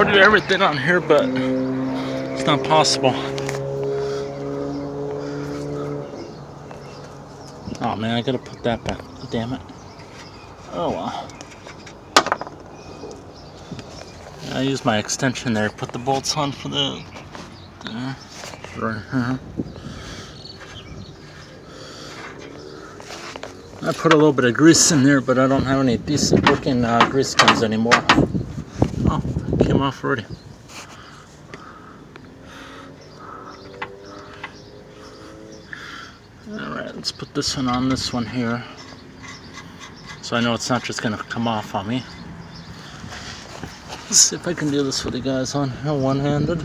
started everything on here, but it's not possible. Oh man, I gotta put that back. Damn it. Oh well. I used my extension there, put the bolts on for the there. Right here. I put a little bit of grease in there, but I don't have any decent looking grease guns anymore. Oh, it came off already. Alright, let's put this one on this one here. So I know it's not just going to come off on me. Let's see if I can do this with you guys on here one-handed.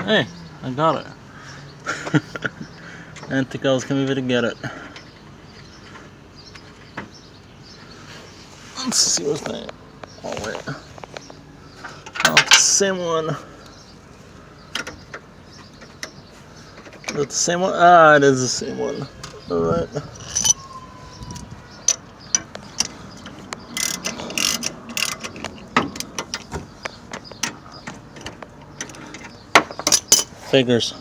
Hey, I got it. I didn't think I was going to be able to get it. Let's see what's that. Oh wait. Oh, it's the same one. Is it the same one? Ah, it is the same one. Alright. Figures.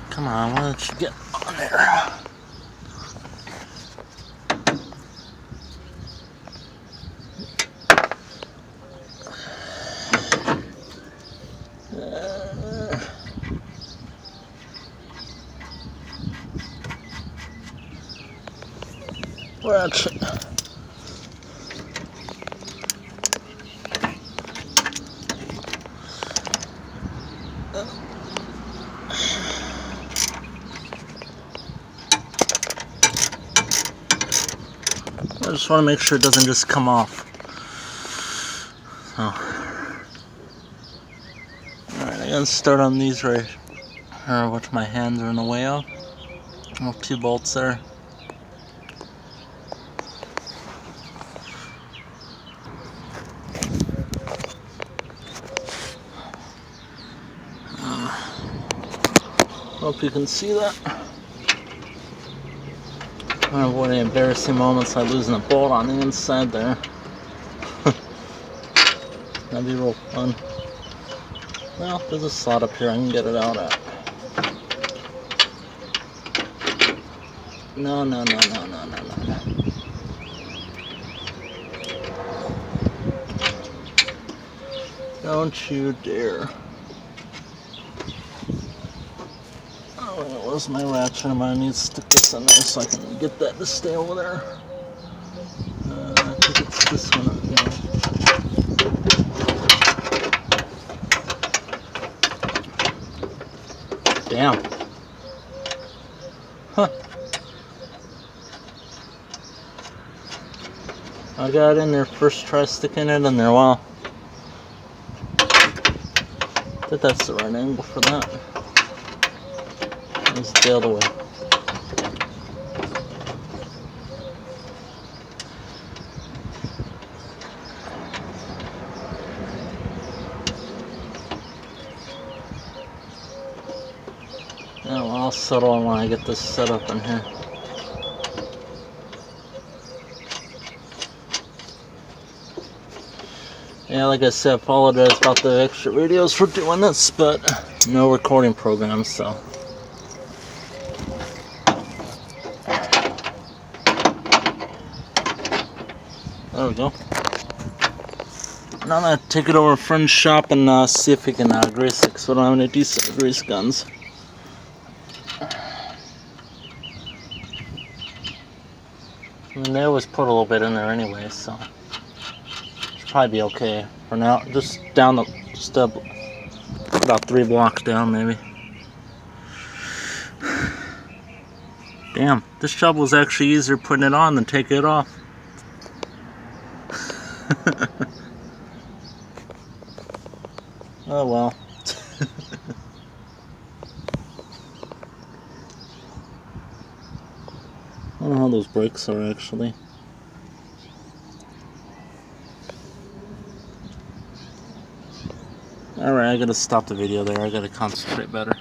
Come on, why don't you get on there? Ratchet. I just want to make sure it doesn't just come off. So, alright, I gotta start on these right here, which my hands are in the way of. Oh, 2 bolts there. Hope you can see that. I don't avoid any embarrassing moments like losing a bolt on the inside there. That'd be real fun. Well, there's a slot up here I can get it out at. No. Don't you dare. Oh, where's my ratchet? I might need to stick this in there so I can get that to stay over there. I think it's this one up here. Damn. Huh. I got in there first try sticking it in there. Wow. I think that's the right angle for that. It's the other way. Yeah, well, I'll settle on when I get this set up in here. Yeah, like I said, I apologize about the extra videos for doing this, but no recording program, so. There we go. Now I'm gonna take it over to a friend's shop and see if he can grease it, because we don't have any decent grease guns. I mean, they always put a little bit in there anyway, so should probably be okay for now. Just down the, about 3 blocks down, maybe. Damn, this job was actually easier putting it on than taking it off. Oh well. I don't know how those brakes are actually. Alright, I gotta stop the video there. I gotta concentrate better.